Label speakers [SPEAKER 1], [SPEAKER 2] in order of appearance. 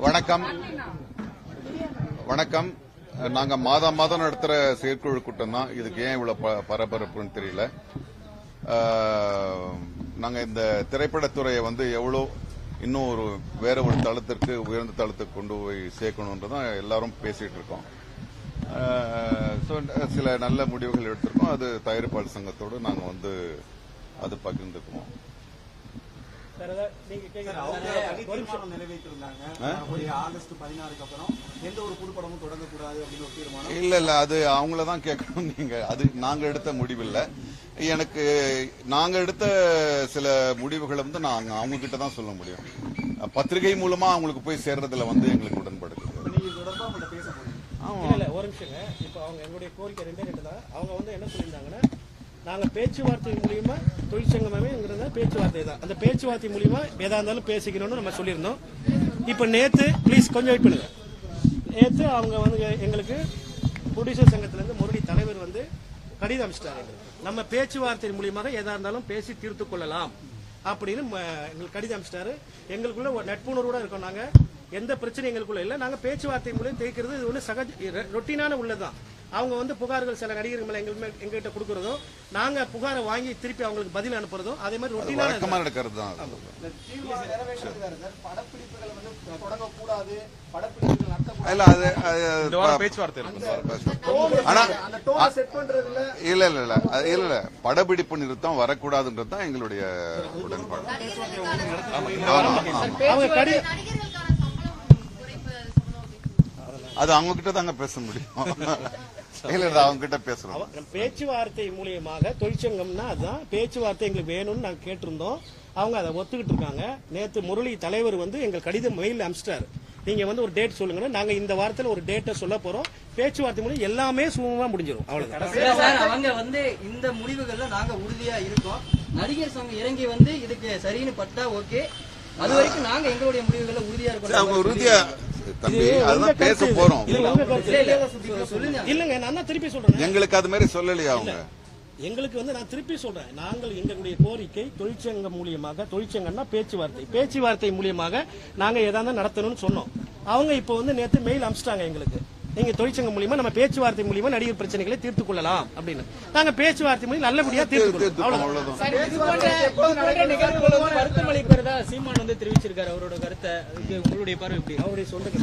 [SPEAKER 1] வணக்கம் வணக்கம். நாங்க மாதம் நடத்துற செயற்குழு கூட்டம் தான். இதுக்கு ஏன் இவ்வளவு பரபரப்புன்னு தெரியல. நாங்க இந்த திரைப்படத்துறையை எவ்வளவு இன்னும் வேற ஒரு தளத்திற்கு உயர்ந்த தளத்துக்கு கொண்டு போய் சேர்க்கணும்ன்றதான் எல்லாரும் பேசிட்டு இருக்கோம். சில நல்ல முடிவுகள் எடுத்திருக்கோம். அது தயாரிப்பாளர் சங்கத்தோடு நாங்க அது பகிர்ந்துக்குவோம். இல்ல அது அவங்களதான் கேட்கணும். நீங்க அது நாங்க எடுத்த முடிவில்லை. எனக்கு நாங்க எடுத்த சில முடிவுகளை நாங்க அவங்க கிட்ட தான் சொல்ல முடியும். பத்திரிகை மூலமா அவங்களுக்கு போய் சேர்றதுல எங்களுக்கு உடன்பாடு.
[SPEAKER 2] ஒரு நிமிஷங்க. இப்ப அவங்க எங்களுடைய கோரிக்கை ரெண்டு தான். அவங்க என்ன சொல்லியிருந்தாங்கன்னா, நாங்க பேச்சுவார்த்தை மூலியமா தொழிற்சங்கமே பேச்சுவார்த்தை தான். அந்த பேச்சுவார்த்தை மூலியமா எதா இருந்தாலும் பேசிக்கணும்னு நம்ம சொல்லியிருந்தோம். இப்ப நேத்து ப்ளீஸ் கொஞ்சம் வெயிட் பண்ணுங்க. நேத்து அவங்க எங்களுக்கு ப்ரொடியூசர் சங்கத்துல இருந்து முரளி தலைவர் கடிதம் அனுப்பிச்சிட்டாரு. நம்ம பேச்சுவார்த்தை மூலியமாக எதா இருந்தாலும் பேசி தீர்த்து கொள்ளலாம் அப்படின்னு எங்களுக்கு கடிதம் அனுப்பிச்சிட்டாரு. எங்களுக்குள்ள ஒரு நட்புணர்வோட இருக்கோம். நாங்க எந்த பிரச்சனையும் எங்களுக்குள்ள இல்ல. நாங்க பேச்சுவார்த்தை மூலம் தேய்க்கிறது இது ஒண்ணு சகஜ ரொட்டீனான உள்ளதான். அவங்க புகார்கள் சில நடிகர்கள் மேல எங்ககிட்ட கொடுக்கறதும், நாங்க புகாரை வாங்கி திருப்பி அவங்களுக்கு பதில் அனுப்புறதும் அதே மாதிரி ரொட்டீனான
[SPEAKER 1] நடக்கிறது தான். இல்ல படப்பிடிப்பு நிறுத்தம் வரக்கூடாதுன்றது தான் எங்களுடைய உடன்பாடு. அது அவங்க கிட்ட தாங்க பேச முடியும். அவங்க கிட்ட பேசுறோம்.
[SPEAKER 2] பேச்சுவார்த்தை மூலியமாக தொழிற்சங்கம்னா அதுதான் பேச்சுவார்த்தை எங்களுக்கு வேணும்னு நாங்க கேட்டிருந்தோம். அவங்க அதை ஒத்துக்கிட்டு இருக்காங்க. நேத்து முரளி தலைவர் எங்க கடிதம் மெயில் அனுப்பிச்சிட்டாரு. நீங்க ஒரு டேட் சொல்லுங்க, நாங்க இந்த வாரத்தில் ஒரு டேட்டை சொல்ல போறோம். பேச்சுவார்த்தை மூலம் எல்லாமே சுமூகமா முடிஞ்சிடும்.
[SPEAKER 3] அவ்வளவுதான். அவங்க இந்த முடிவுகள்ல நாங்க உறுதியா இருக்கோம். நடிகர் சங்கம் இறங்கி இதுக்கு சரின்னு பட்டா ஓகே. அது வரைக்கும் நாங்க எங்களுடைய முடிவுகள்ல உறுதியா இருக்கோம்.
[SPEAKER 1] உறுதியா தம்பி அதுதான் பேச போறோம்.
[SPEAKER 2] இல்லங்க நான் திருப்பி சொல்றேன்.
[SPEAKER 1] எங்களுக்கு அது மாதிரி சொல்லலையா அவங்க?
[SPEAKER 2] எங்களுக்கு நான் திருப்பி சொல்றேன். நாங்கள் எங்களுடைய கோரிக்கை தொழிற்சங்கம் மூலியமாக, தொழிற்சங்கம்னா பேச்சுவார்த்தை மூலியமாக நாங்க ஏதாவது நடத்தணும்னு சொன்னோம். அவங்க இப்ப நேத்து மெயில் அனுப்பிச்சிட்டாங்க எங்களுக்கு. நீங்க தொழிற்சங்கம் மூலியமா நம்ம பேச்சுவார்த்தை மூலியமா நடிகர் பிரச்சனைகளை தீர்த்து கொள்ளலாம் அப்படின்னு. நாங்க பேச்சுவார்த்தை மூலம் நல்லபடியா தீர்த்து
[SPEAKER 3] வருத்தமளி பெறதா சீமான் தெரிவிச்சிருக்காரு. அவரோட கருத்தை உங்களுடைய பார்வை எப்படி? அவருடைய சொல்றது